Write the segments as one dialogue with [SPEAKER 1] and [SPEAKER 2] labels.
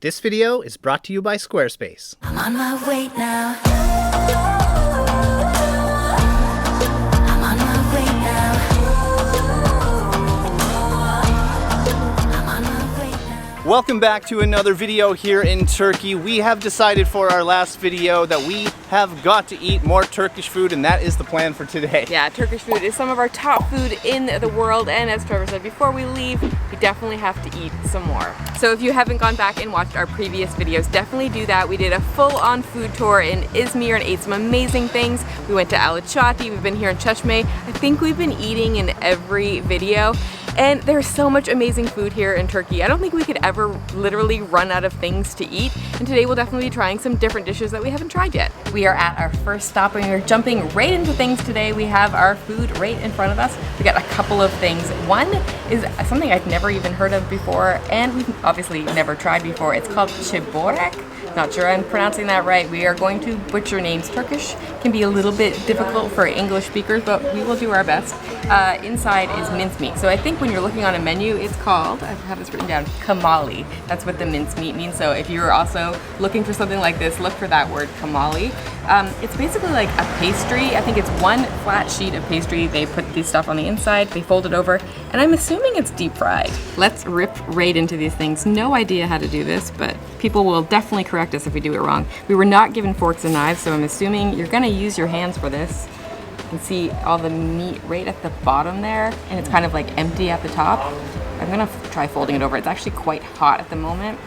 [SPEAKER 1] This video is brought to you by Squarespace.
[SPEAKER 2] I'm on my way now.
[SPEAKER 1] Welcome back to another video here in Turkey. We have decided for our last video that we have got to eat more Turkish food, and that is the plan for today.
[SPEAKER 3] Yeah, Turkish food is some of our top food in the world, and as Trevor said, before we leave, we definitely have to eat some more. So if you haven't gone back and watched our previous videos, definitely do that. We did a full-on food tour in Izmir and ate some amazing things. We went to Alaçatı, we've been here in Çeşme. I think we've been eating in every video. And there's so much amazing food here in Turkey. I don't think we could ever literally run out of things to eat. And today we'll definitely be trying some different dishes that we haven't tried yet. We are at our first stop and we're jumping right into things today. We have our food right in front of us. We got a couple of things. One is something I've never even heard of before and we've obviously never tried before. It's called Çibörek. Not sure I'm pronouncing that right. We are going to butcher names. Turkish can be a little bit difficult for English speakers, but we will do our best. Inside is mincemeat. So I think when you're looking on a menu, it's called, I have this written down, kamali. That's what the mincemeat means. So if you're also looking for something like this, look for that word, kamali. It's basically like a pastry. I think it's one flat sheet of pastry. They put this stuff on the inside, they fold it over, and I'm assuming it's deep fried. Let's rip right into these things. No idea how to do this, but people will definitely correct us if we do it wrong. We were not given forks and knives, so I'm assuming you're gonna use your hands for this. You can see all the meat right at the bottom there, and it's kind of like empty at the top. I'm gonna try folding it over. It's actually quite hot at the moment.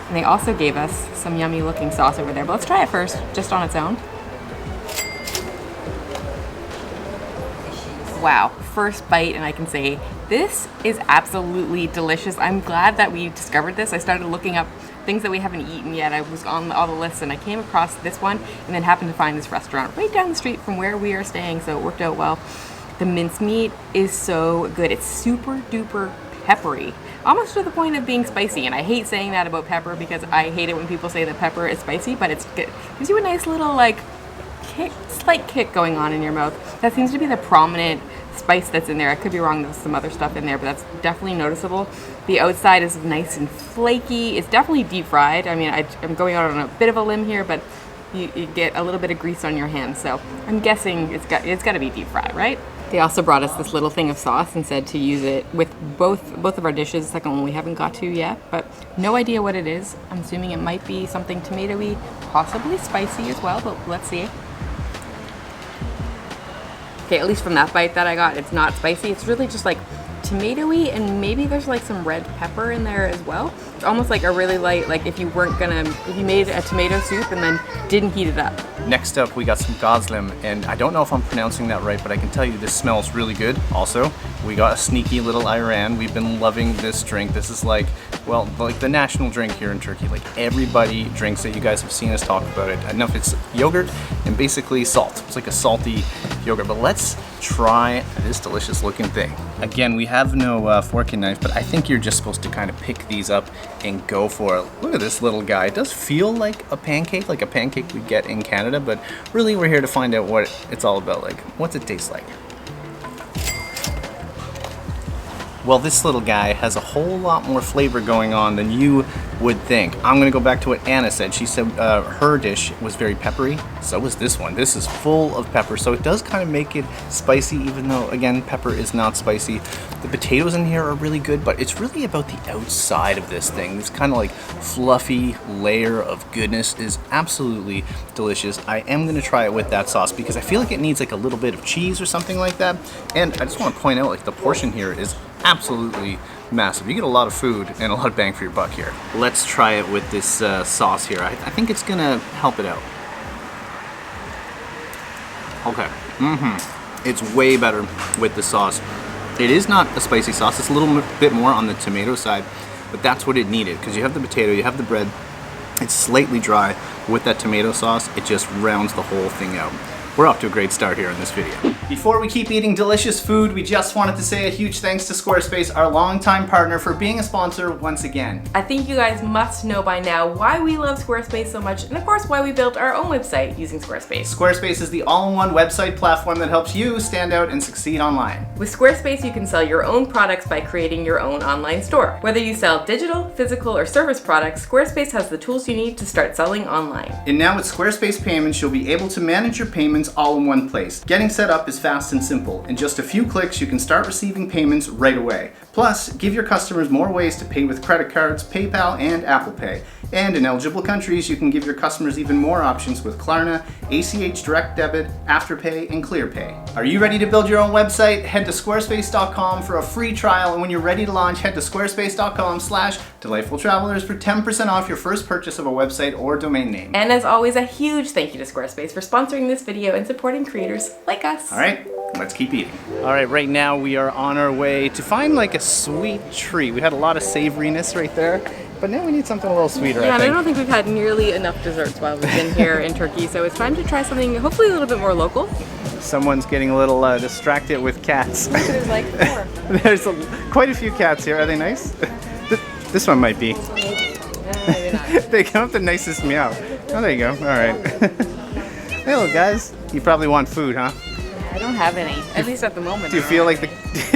[SPEAKER 3] And they also gave us some yummy looking sauce over there, but let's try it first, just on its own. Wow, first bite, and I can say this is absolutely delicious. I'm glad that we discovered this. I started looking up things that we haven't eaten yet. I was on all the lists and I came across this one and then happened to find this restaurant right down the street from where we are staying, so it worked out well. The mincemeat is so good. It's super duper peppery, almost to the point of being spicy, and I hate saying that about pepper because I hate it when people say that pepper is spicy, but it's good. Gives you a nice little like kick, slight kick going on in your mouth. That seems to be the prominent spice that's in there. I could be wrong, there's some other stuff in there, but that's definitely noticeable. The outside is nice and flaky. It's definitely deep fried. I mean, I'm going out on a bit of a limb here, but you get a little bit of grease on your hands, so I'm guessing it's got to be deep fried, right? They also brought us this little thing of sauce and said to use it with both of our dishes. The second one we haven't got to yet, but no idea what it is. I'm assuming it might be something tomatoey, possibly spicy as well, but let's see. Okay, at least from that bite that I got, it's not spicy. It's really just like tomatoey, and maybe there's like some red pepper in there as well. It's almost like a really light, like if you made a tomato soup and then didn't heat it up.
[SPEAKER 1] Next up, we got some Gözleme, and I don't know if I'm pronouncing that right, but I can tell you this smells really good. Also, we got a sneaky little ayran. We've been loving this drink. This is like, well, like the national drink here in Turkey. Like everybody drinks it. You guys have seen us talk about it enough. It's yogurt and basically salt. It's like a salty yogurt, but let's try this delicious looking thing. Again, we have no fork and knife, but I think you're just supposed to kind of pick these up and go for it. Look at this little guy. It does feel like a pancake we get in Canada, but really we're here to find out what it's all about. Like, what's it taste like? Well, this little guy has a whole lot more flavor going on than you would think. I'm gonna go back to what Anna said. She said her dish was very peppery. So was this one. This is full of pepper, so it does kind of make it spicy, even though, again, pepper is not spicy. The potatoes in here are really good, but it's really about the outside of this thing. This kind of like fluffy layer of goodness is absolutely delicious. I am gonna try it with that sauce because I feel like it needs like a little bit of cheese or something like that. And I just want to point out, like, the portion here is absolutely massive. You get a lot of food and a lot of bang for your buck here. Let's try it with this sauce here. I think it's gonna help it out. Okay, it's way better with the sauce. It is not a spicy sauce. It's a little bit more on the tomato side, but that's what it needed because you have the potato, you have the bread. It's slightly dry. With that tomato sauce, it just rounds the whole thing out. we're off to a great start here in this video. Before we keep eating delicious food, we just wanted to say a huge thanks to Squarespace, our longtime partner, for being a sponsor once again.
[SPEAKER 3] I think you guys must know by now why we love Squarespace so much, and of course why we built our own website using Squarespace.
[SPEAKER 1] Squarespace is the all-in-one website platform that helps you stand out and succeed online.
[SPEAKER 3] With Squarespace, you can sell your own products by creating your own online store. Whether you sell digital, physical, or service products, Squarespace has the tools you need to start selling online.
[SPEAKER 1] And now with Squarespace Payments, you'll be able to manage your payments all in one place. Getting set up is fast and simple. In just a few clicks, you can start receiving payments right away. Plus, give your customers more ways to pay with credit cards, PayPal, and Apple Pay. And in eligible countries, you can give your customers even more options with Klarna, ACH Direct Debit, Afterpay, and ClearPay. Are you ready to build your own website? Head to squarespace.com for a free trial, and when you're ready to launch, head to squarespace.com/delightfultravelers for 10% off your first purchase of a website or domain name.
[SPEAKER 3] And as always, a huge thank you to Squarespace for sponsoring this video and supporting creators like us.
[SPEAKER 1] All right, let's keep eating. All right, right now we are on our way to find like a sweet treat. We had a lot of savoriness right there, but now we need something a little sweeter,
[SPEAKER 3] Yeah,
[SPEAKER 1] I
[SPEAKER 3] and
[SPEAKER 1] think.
[SPEAKER 3] I don't think we've had nearly enough desserts while we've been here in Turkey, so it's time to try something hopefully a little bit more local.
[SPEAKER 1] Someone's getting a little distracted with cats.
[SPEAKER 3] There's like 4.
[SPEAKER 1] There's quite a few cats here. Are they nice? This one might be.
[SPEAKER 3] Maybe not.
[SPEAKER 1] They come up the nicest meow. Oh, there you go. All right. Hey, little guys. You probably want food, huh?
[SPEAKER 3] I don't have any, at least at the moment.
[SPEAKER 1] Do you feel like the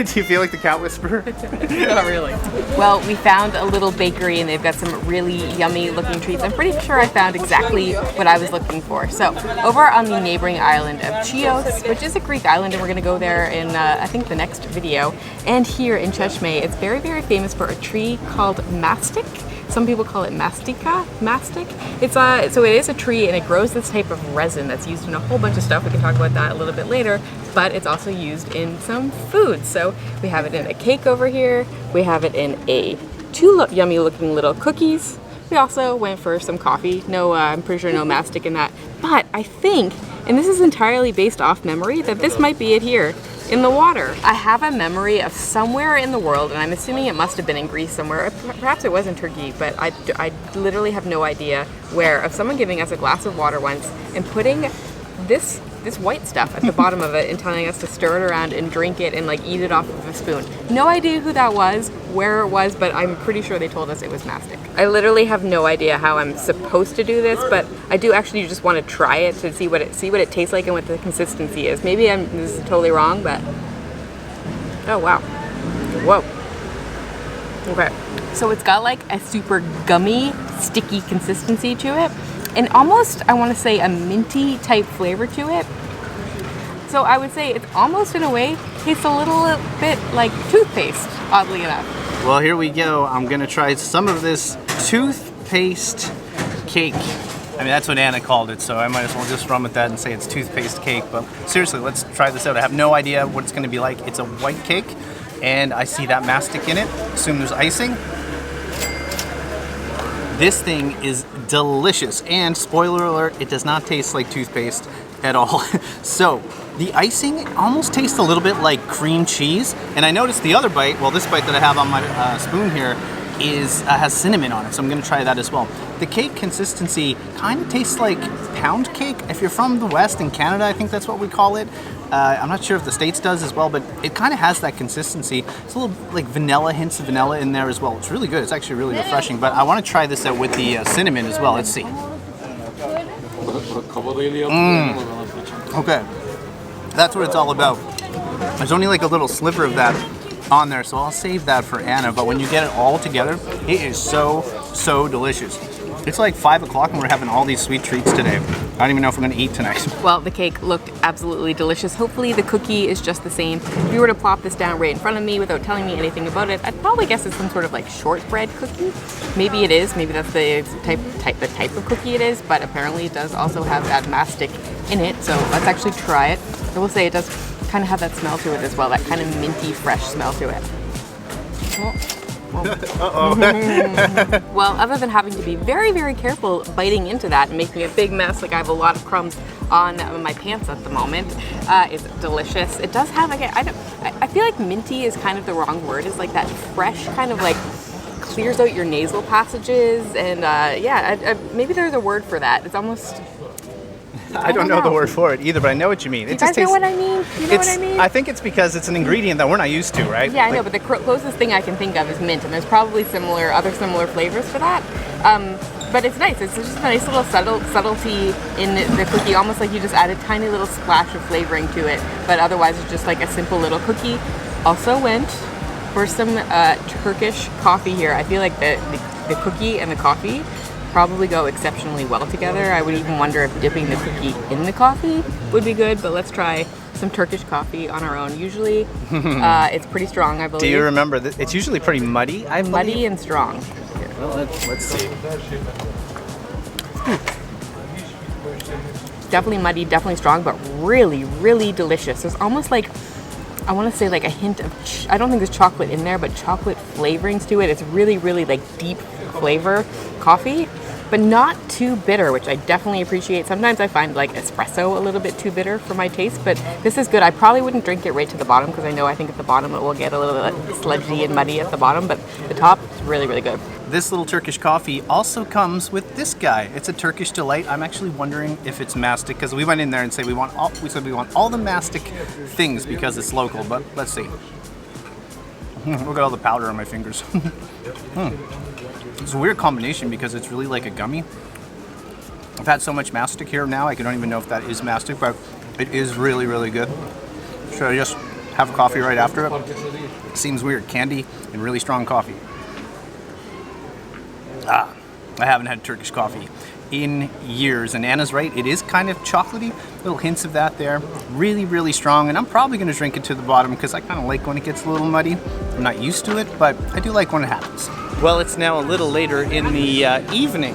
[SPEAKER 1] Do you feel like the cat whisperer?
[SPEAKER 3] Not really. Well, we found a little bakery and they've got some really yummy looking treats. I'm pretty sure I found exactly what I was looking for. So over on the neighboring island of Chios, which is a Greek island, and we're gonna go there in I think the next video. And here in Çeşme, it's very, very famous for a tree called mastic. Some people call it mastic. It's so it is a tree and it grows this type of resin that's used in a whole bunch of stuff. We can talk about that a little bit later, but it's also used in some foods. So we have it in a cake over here. We have it in two yummy looking little cookies. We also went for some coffee. No, I'm pretty sure no mastic in that. But I think, and this is entirely based off memory, that this might be it here. In the water. I have a memory of somewhere in the world, and I'm assuming it must have been in Greece somewhere, perhaps it was in Turkey, but I literally have no idea where, of someone giving us a glass of water once and putting this white stuff at the bottom of it and telling us to stir it around and drink it and like eat it off of a spoon. No idea who that was, where it was, but I'm pretty sure they told us it was mastic. I literally have no idea how I'm supposed to do this, but I do actually just want to try it to see what it tastes like and what the consistency is. Maybe this is totally wrong, but oh wow. Whoa. Okay. So it's got like a super gummy, sticky consistency to it. And almost, I want to say, a minty type flavor to it. So I would say it's almost, in a way, tastes a little bit like toothpaste, oddly enough.
[SPEAKER 1] Well, here we go. I'm gonna try some of this toothpaste cake. I mean, that's what Anna called it, so I might as well just run with that and say it's toothpaste cake. But seriously, let's try this out. I have no idea what it's gonna be like. It's a white cake, and I see that mastic in it. Assume there's icing. This thing is delicious, and spoiler alert, it does not taste like toothpaste at all. So the icing almost tastes a little bit like cream cheese, and I noticed the other bite, well, this bite that I have on my spoon here has cinnamon on it, so I'm gonna try that as well. The cake consistency kind of tastes like pound cake. If you're from the West in Canada, I think that's what we call it. I'm not sure if the States does as well, but it kind of has that consistency. It's a little like vanilla, hints of vanilla in there as well. It's really good. It's actually really refreshing, but I want to try this out with the cinnamon as well. Let's see. Okay, that's what it's all about. There's only like a little sliver of that on there, so I'll save that for Anna, but when you get it all together, it is so delicious. It's like 5 o'clock and we're having all these sweet treats today. I don't even know if we're gonna eat tonight.
[SPEAKER 3] Well, the cake looked absolutely delicious. Hopefully the cookie is just the same. If you were to plop this down right in front of me without telling me anything about it, I'd probably guess it's some sort of like shortbread cookie. Maybe it is, maybe that's the type of cookie it is, but apparently it does also have that mastic in it, so let's actually try it. I will say it does kind of have that smell to it as well, that kind of minty, fresh smell to it. Well, other than having to be very, very careful biting into that and making a big mess, like I have a lot of crumbs on my pants at the moment, it's delicious. It does have, like, I feel like minty is kind of the wrong word. It's like that fresh kind of like clears out your nasal passages, and yeah, maybe there's a word for that. It's almost,
[SPEAKER 1] I don't know the word for it either, but I know what you mean.
[SPEAKER 3] You guys know what I mean? You know what I mean?
[SPEAKER 1] I think it's because it's an ingredient that we're not used to, right?
[SPEAKER 3] Yeah, I know, but the closest thing I can think of is mint, and there's probably other similar flavors for that. But it's nice. It's just a nice little subtlety in the cookie, almost like you just add a tiny little splash of flavoring to it, but otherwise it's just like a simple little cookie. Also went for some Turkish coffee here. I feel like the cookie and the coffee probably go exceptionally well together. I would even wonder if dipping the cookie in the coffee would be good, but let's try some Turkish coffee on our own. Usually it's pretty strong, I believe.
[SPEAKER 1] Do you remember that it's usually pretty muddy?
[SPEAKER 3] Muddy and strong.
[SPEAKER 1] Well, let's see.
[SPEAKER 3] Definitely muddy, definitely strong, but really, really delicious. There's almost like, I want to say like a hint of, I don't think there's chocolate in there, but chocolate flavorings to it. It's really, really like deep flavor coffee, but not too bitter, which I definitely appreciate. Sometimes I find like espresso a little bit too bitter for my taste, but this is good. I probably wouldn't drink it right to the bottom because I think at the bottom it will get a little bit sludgy and muddy at the bottom, but the top is really, really good.
[SPEAKER 1] This little Turkish coffee also comes with this guy. It's a Turkish delight. I'm actually wondering if it's mastic because we went in there and said we want all the mastic things because it's local, but let's see. Look at all the powder on my fingers. It's a weird combination because it's really like a gummy. I've had so much mastic here now, I don't even know if that is mastic, but it is really, really good. Should I just have a coffee right after it? Seems weird. Candy and really strong coffee. I haven't had Turkish coffee in years, and Anna's right, it is kind of chocolatey, little hints of that there. Really, really strong, and I'm probably going to drink it to the bottom because I kind of like when it gets a little muddy. I'm not used to it, but I do like when it happens. Well, it's now a little later in the evening.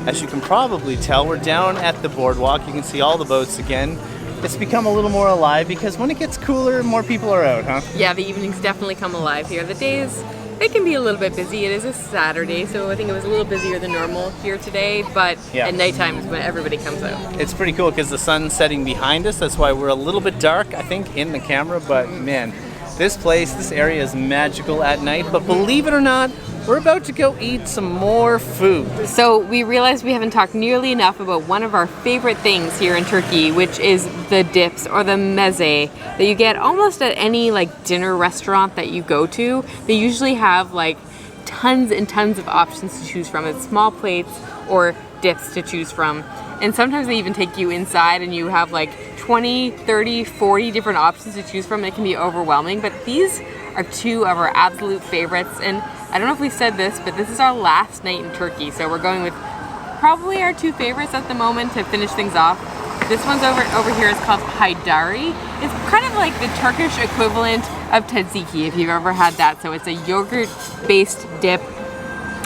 [SPEAKER 1] As you can probably tell, we're down at the boardwalk. You can see all the boats again. It's become a little more alive because when it gets cooler, more people are out, huh?
[SPEAKER 3] Yeah, the evenings definitely come alive here. The days, they can be a little bit busy. It is a Saturday, so I think it was a little busier than normal here today, but at nighttime is when everybody comes out.
[SPEAKER 1] It's pretty cool because the sun's setting behind us. That's why we're a little bit dark, I think, in the camera, but man, this area is magical at night. But believe it or not, we're about to go eat some more food.
[SPEAKER 3] So we realized we haven't talked nearly enough about one of our favorite things here in Turkey, which is the dips or the meze that you get almost at any like dinner restaurant that you go to. They usually have like tons and tons of options to choose from. It's small plates or dips to choose from. And sometimes they even take you inside and you have like 20, 30, 40 different options to choose from. It can be overwhelming, but these are two of our absolute favorites. And I don't know if we said this, but this is our last night in Turkey. So we're going with probably our two favorites at the moment to finish things off. This one's over here is called Haydari. It's kind of like the Turkish equivalent of tzatziki, if you've ever had that. So it's a yogurt-based dip,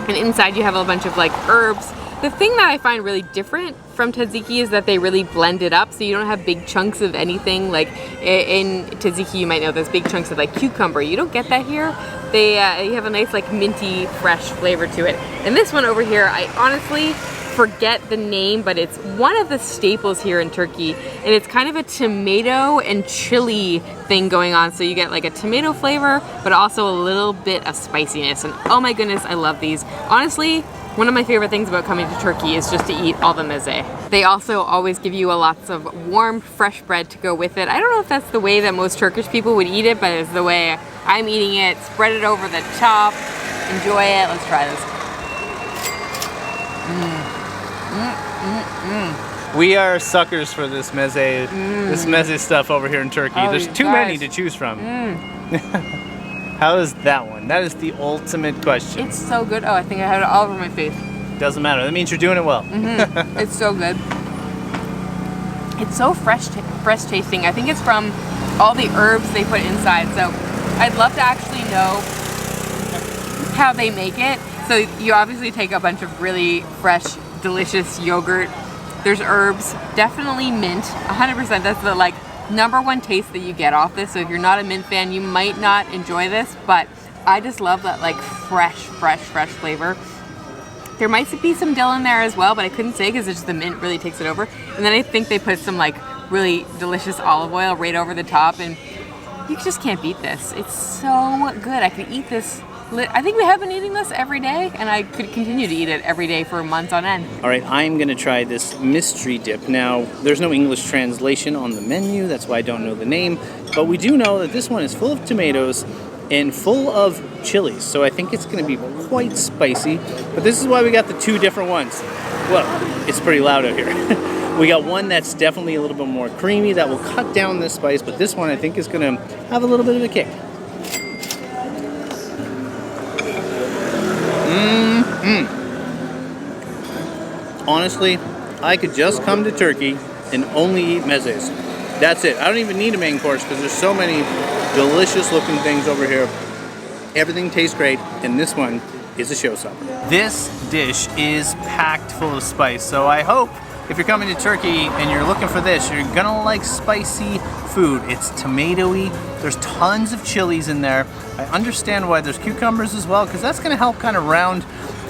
[SPEAKER 3] and inside you have a bunch of like herbs. The thing that I find really different from tzatziki is that they really blend it up, so you don't have big chunks of anything. Like in tzatziki, you might know there's big chunks of like cucumber. You don't get that here. You have a nice like minty, fresh flavor to it. And this one over here, I honestly forget the name, but it's one of the staples here in Turkey, and it's kind of a tomato and chili thing going on. So you get like a tomato flavor, but also a little bit of spiciness. And oh my goodness, I love these. Honestly, one of my favorite things about coming to Turkey is just to eat all the meze. They also always give you lots of warm, fresh bread to go with it. I don't know if that's the way that most Turkish people would eat it, but it's the way I'm eating it. Spread it over the top. Enjoy it. Let's try this.
[SPEAKER 1] We are suckers for this meze stuff over here in Turkey. There's too many to choose from. How is that one? That is the ultimate question.
[SPEAKER 3] It's so good. Oh, I think I had it all over my face.
[SPEAKER 1] Doesn't matter. That means you're doing it well.
[SPEAKER 3] It's so good. It's so fresh tasting. I think it's from all the herbs they put inside. So I'd love to actually know how they make it. So you obviously take a bunch of really fresh, delicious yogurt. There's herbs, definitely mint, 100%. That's the like #1 taste that you get off this. So if you're not a mint fan, you might not enjoy this, but I just love that like fresh flavor. There might be some dill in there as well, but I couldn't say because it's just the mint really takes it over. And then I think they put some like really delicious olive oil right over the top, and you just can't beat this. It's so good. I could eat this I think we have been eating this every day, and I could continue to eat it every day for months on end.
[SPEAKER 1] All right, I'm gonna try this mystery dip. Now, there's no English translation on the menu, that's why I don't know the name, but we do know that this one is full of tomatoes and full of chilies, so I think it's gonna be quite spicy, but this is why we got the two different ones. Well, it's pretty loud out here. We got one that's definitely a little bit more creamy that will cut down this spice, but this one I think is gonna have a little bit of a kick. Honestly, I could just come to Turkey and only eat mezes. That's it. I don't even need a main course because there's so many delicious looking things over here. Everything tastes great, and this one is a showstopper. This dish is packed full of spice, so I hope if you're coming to Turkey and you're looking for this, you're gonna like spicy food. It's tomatoey, there's tons of chilies in there. I understand why there's cucumbers as well, because that's gonna help kind of round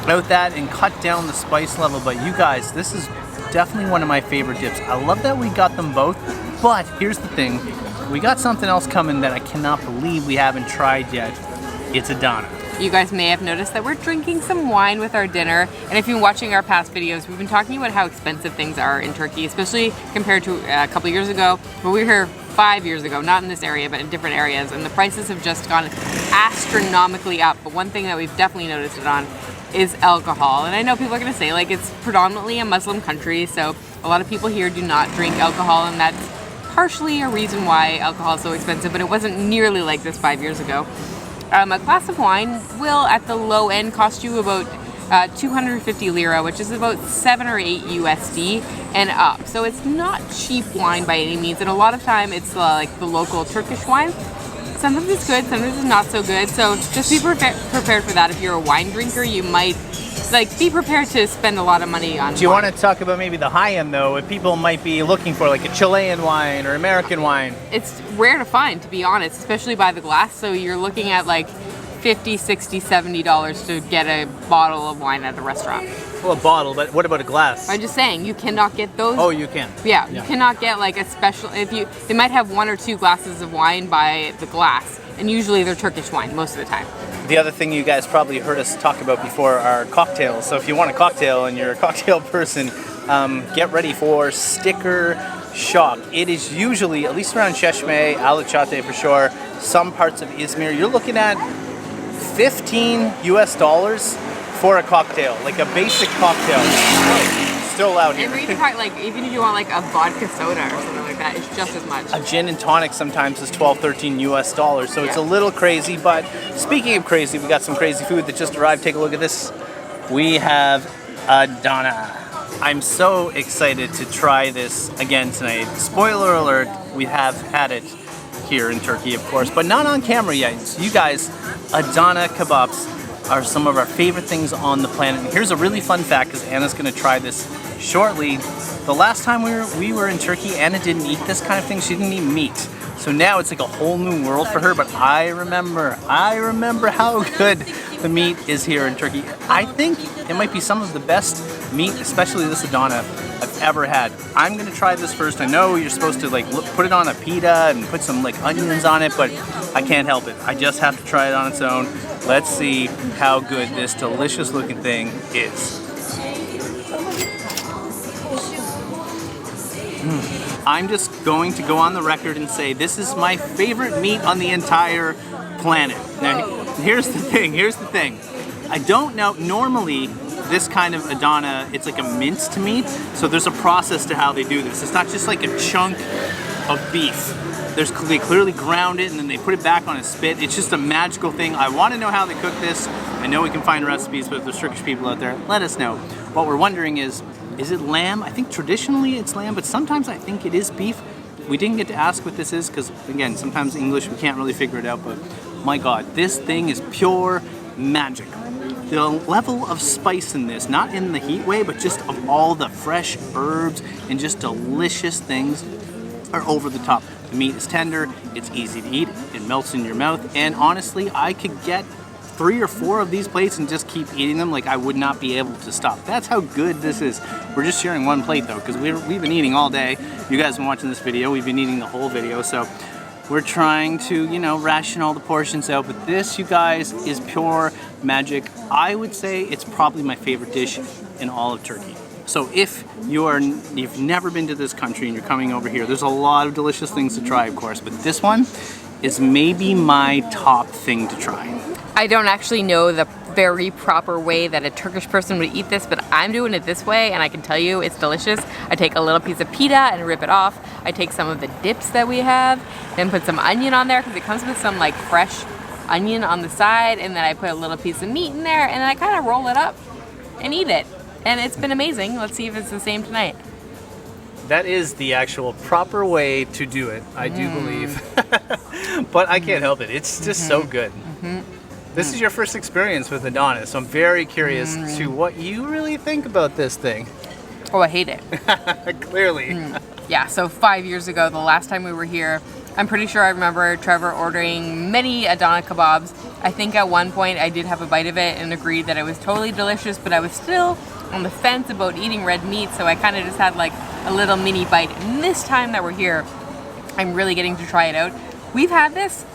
[SPEAKER 1] out that and cut down the spice level. But you guys, this is definitely one of my favorite dips. I love that we got them both, but here's the thing. We got something else coming that I cannot believe we haven't tried yet. It's Adana.
[SPEAKER 3] You guys may have noticed that we're drinking some wine with our dinner, and if you've been watching our past videos, we've been talking about how expensive things are in Turkey, especially compared to a couple years ago. But we were here 5 years ago, not in this area, but in different areas, and the prices have just gone astronomically up. But one thing that we've definitely noticed it on is alcohol. And I know people are gonna say, like, it's predominantly a Muslim country, so a lot of people here do not drink alcohol, and that's partially a reason why alcohol is so expensive, but it wasn't nearly like this 5 years ago. A glass of wine will, at the low end, cost you about 250 lira, which is about 7 or 8 USD and up. So it's not cheap wine by any means, and a lot of time it's like the local Turkish wine. Sometimes it's good, sometimes it's not so good, so just be prepared for that. If you're a wine drinker, you might be prepared to spend a lot of money on
[SPEAKER 1] Do you
[SPEAKER 3] wine.
[SPEAKER 1] want to talk about maybe the high end though, if people might be looking for like a Chilean wine or American wine?
[SPEAKER 3] It's rare to find, to be honest, especially by the glass, so you're looking at like $50, $60, $70 to get a bottle of wine at a restaurant.
[SPEAKER 1] Well, a bottle, but what about a glass?
[SPEAKER 3] I'm just saying, you cannot get those.
[SPEAKER 1] Oh, you can.
[SPEAKER 3] Yeah, you cannot get like a special, they might have 1 or 2 glasses of wine by the glass, and usually they're Turkish wine most of the time.
[SPEAKER 1] The other thing you guys probably heard us talk about before are cocktails. So if you want a cocktail and you're a cocktail person, get ready for sticker shock. It is usually, at least around Çeşme, Alaçatı for sure, some parts of Izmir, you're looking at $15 US for a cocktail, like a basic cocktail. Still out here.
[SPEAKER 3] And even if you want like a vodka soda or something like that, it's just as much.
[SPEAKER 1] A gin and tonic sometimes is $12, $13 US, so it's a little crazy. But speaking of crazy, we got some crazy food that just arrived. Take a look at this. We have Adana. I'm so excited to try this again tonight. Spoiler alert, we have had it here in Turkey, of course, but not on camera yet. So you guys, Adana Kebabs are some of our favorite things on the planet. And here's a really fun fact, because Anna's gonna try this shortly. The last time we were in Turkey, Anna didn't eat this kind of thing. She didn't eat meat. So now it's like a whole new world for her, but I remember how good the meat is here in Turkey. I think it might be some of the best meat, especially this Adana, I've ever had. I'm gonna try this first. I know you're supposed to like put it on a pita and put some like onions on it, but I can't help it. I just have to try it on its own. Let's see how good this delicious looking thing is. I'm just going to go on the record and say this is my favorite meat on the entire planet. Now, here's the thing. I don't know, normally this kind of Adana, it's like a minced meat, so there's a process to how they do this. It's not just like a chunk of beef. They clearly ground it and then they put it back on a spit. It's just a magical thing. I want to know how they cook this. I know we can find recipes, but if there's Turkish people out there, let us know. What we're wondering is it lamb? I think traditionally it's lamb, but sometimes I think it is beef. We didn't get to ask what this is because, again, sometimes English, we can't really figure it out, but my God, this thing is pure magic. The level of spice in this, not in the heat way, but just of all the fresh herbs and just delicious things are over the top. The meat is tender, it's easy to eat, it melts in your mouth, and honestly, I could get 3 or 4 of these plates and just keep eating them like I would not be able to stop. That's how good this is. We're just sharing one plate though, because we've been eating all day. You guys have been watching this video, we've been eating the whole video, so We're trying to, you know, ration all the portions out, but this, you guys, is pure magic. I would say it's probably my favorite dish in all of Turkey. So if you've never been to this country and you're coming over here, there's a lot of delicious things to try, of course, but this one is maybe my top thing to try.
[SPEAKER 3] I don't actually know the very proper way that a Turkish person would eat this, but I'm doing it this way, and I can tell you it's delicious. I take a little piece of pita and rip it off. I take some of the dips that we have, then put some onion on there, because it comes with some like fresh onion on the side, and then I put a little piece of meat in there, and then I kind of roll it up and eat it. And it's been amazing. Let's see if it's the same tonight.
[SPEAKER 1] That is the actual proper way to do it, I do believe. But I can't help it. It's just so good. This is your first experience with Adana, so I'm very curious to what you really think about this thing.
[SPEAKER 3] Oh, I hate it.
[SPEAKER 1] Clearly.
[SPEAKER 3] Yeah, so 5 years ago, the last time we were here, I'm pretty sure I remember Trevor ordering many Adana kebabs. I think at one point I did have a bite of it and agreed that it was totally delicious, but I was still on the fence about eating red meat, so I kind of just had like a little mini bite. And this time that we're here, I'm really getting to try it out. We've had this,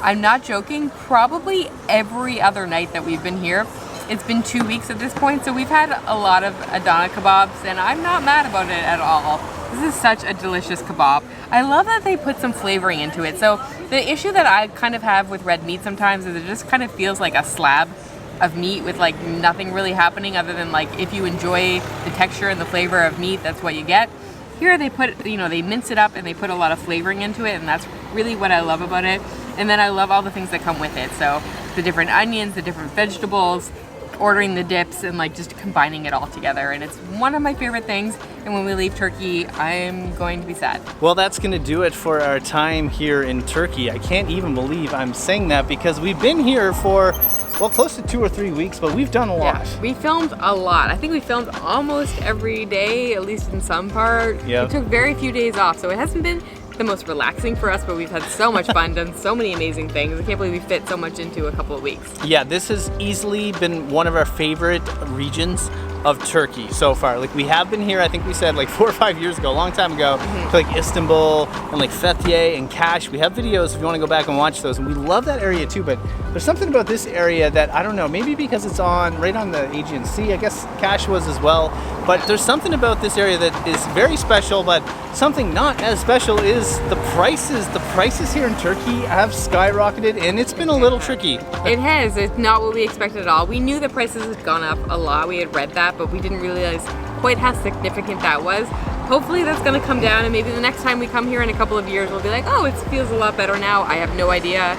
[SPEAKER 3] I'm not joking, probably every other night that we've been here. It's been 2 weeks at this point, so we've had a lot of Adana kebabs, and I'm not mad about it at all. This is such a delicious kebab. I love that they put some flavoring into it. So the issue that I kind of have with red meat sometimes is it just kind of feels like a slab of meat with like nothing really happening other than like if you enjoy the texture and the flavor of meat, that's what you get. Here they put, you know, they mince it up and they put a lot of flavoring into it, and that's really what I love about it. And then I love all the things that come with it. So the different onions, the different vegetables, ordering the dips, and like just combining it all together. And it's one of my favorite things. And when we leave Turkey, I'm going to be sad.
[SPEAKER 1] Well, that's going to do it for our time here in Turkey. I can't even believe I'm saying that because we've been here for, well, close to 2 or 3 weeks, but we've done a lot.
[SPEAKER 3] Yeah, we filmed a lot. I think we filmed almost every day, at least in some part.
[SPEAKER 1] Yep.
[SPEAKER 3] We took very few days off, so it hasn't been the most relaxing for us, but we've had so much fun, done so many amazing things. I can't believe we fit so much into a couple of weeks.
[SPEAKER 1] Yeah, this has easily been one of our favorite regions of Turkey so far. Like, we have been here, I think we said like 4 or 5 years ago, a long time ago, to like Istanbul and like Fethiye and Kaş. We have videos if you want to go back and watch those, and we love that area too. But there's something about this area that, I don't know, maybe because it's right on the Aegean Sea, I guess Kaş was as well, but there's something about this area that is very special. But something not as special is the prices. The prices here in Turkey have skyrocketed, and it's been a little tricky.
[SPEAKER 3] It has. It's not what we expected at all. We knew the prices had gone up a lot. We had read that, but we didn't realize quite how significant that was. Hopefully that's going to come down, and maybe the next time we come here in a couple of years, we'll be like, oh, it feels a lot better now. I have no idea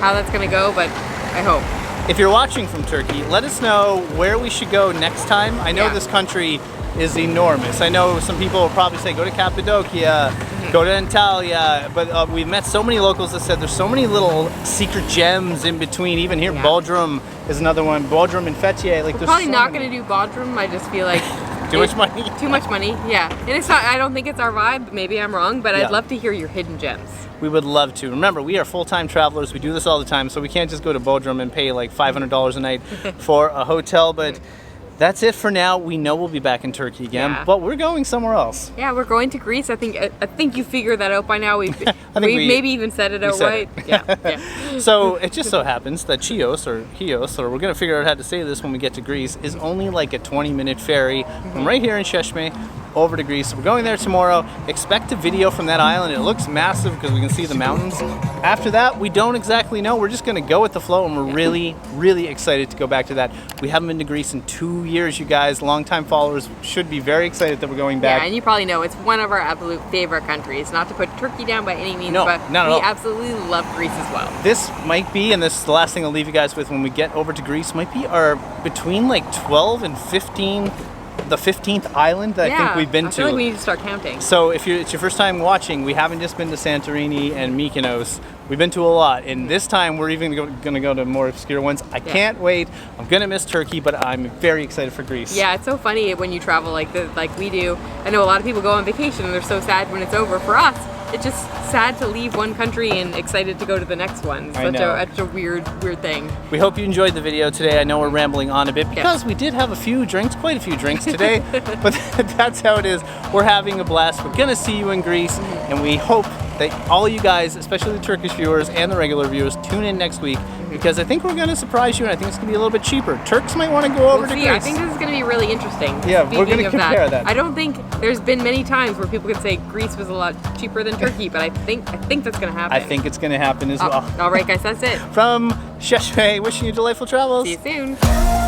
[SPEAKER 3] how that's going to go, but I hope.
[SPEAKER 1] If you're watching from Turkey, let us know where we should go next time. I know this country is enormous. I know some people will probably say go to Cappadocia, go to Antalya, but we've met so many locals that said there's so many little secret gems in between. Even here, Bodrum is another one. Bodrum and Fethiye. Like,
[SPEAKER 3] we're probably not going to do Bodrum. I just feel like
[SPEAKER 1] too much money.
[SPEAKER 3] Too much money, yeah. And it's not. I don't think it's our vibe. Maybe I'm wrong, but I'd love to hear your hidden gems.
[SPEAKER 1] We would love to. Remember, we are full-time travelers. We do this all the time, so we can't just go to Bodrum and pay like $500 a night for a hotel. But that's it for now. We know we'll be back in Turkey again, but we're going somewhere else.
[SPEAKER 3] Yeah, we're going to Greece. I think you figured that out by now. We've maybe even said it out right. Yeah.
[SPEAKER 1] So it just so happens that Chios, or we're going to figure out how to say this when we get to Greece, is only like a 20-minute ferry from right here in Çeşme over to Greece. We're going there tomorrow. Expect a video from that island. It looks massive because we can see the mountains. After that, we don't exactly know. We're just going to go with the flow, and we're really, really excited to go back to that. We haven't been to Greece in 2 years, you guys. Longtime followers should be very excited that we're going back.
[SPEAKER 3] Yeah, and you probably know it's one of our absolute favorite countries. Not to put Turkey down by any means, but we absolutely love Greece as well.
[SPEAKER 1] This might be, and this is the last thing I'll leave you guys with when we get over to Greece, might be our between like 12 and 15, the 15th island that I think we've been to.
[SPEAKER 3] I feel like we need to start counting.
[SPEAKER 1] So if it's your first time watching, we haven't just been to Santorini and Mykonos. We've been to a lot, and this time we're even going to go to more obscure ones. I can't wait. I'm going to miss Turkey, but I'm very excited for Greece.
[SPEAKER 3] Yeah, it's so funny when you travel like we do. I know a lot of people go on vacation and they're so sad when it's over. For us, it's just sad to leave one country and excited to go to the next one. It's such a weird thing.
[SPEAKER 1] We hope you enjoyed the video today. I know we're rambling on a bit because we did have quite a few drinks today, but that's how it is. We're having a blast. We're going to see you in Greece, and we hope that all you guys, especially the Turkish viewers and the regular viewers, tune in next week because I think we're going to surprise you and I think it's going to be a little bit cheaper. Turks might want to go over to Greece.
[SPEAKER 3] I think this is going to be really interesting.
[SPEAKER 1] Yeah, we're going to compare that.
[SPEAKER 3] I don't think there's been many times where people could say Greece was a lot cheaper than Turkey, but I think that's going to happen.
[SPEAKER 1] I think it's going to happen as well.
[SPEAKER 3] All right, guys, that's it.
[SPEAKER 1] From Çeşme, wishing you delightful travels.
[SPEAKER 3] See you soon.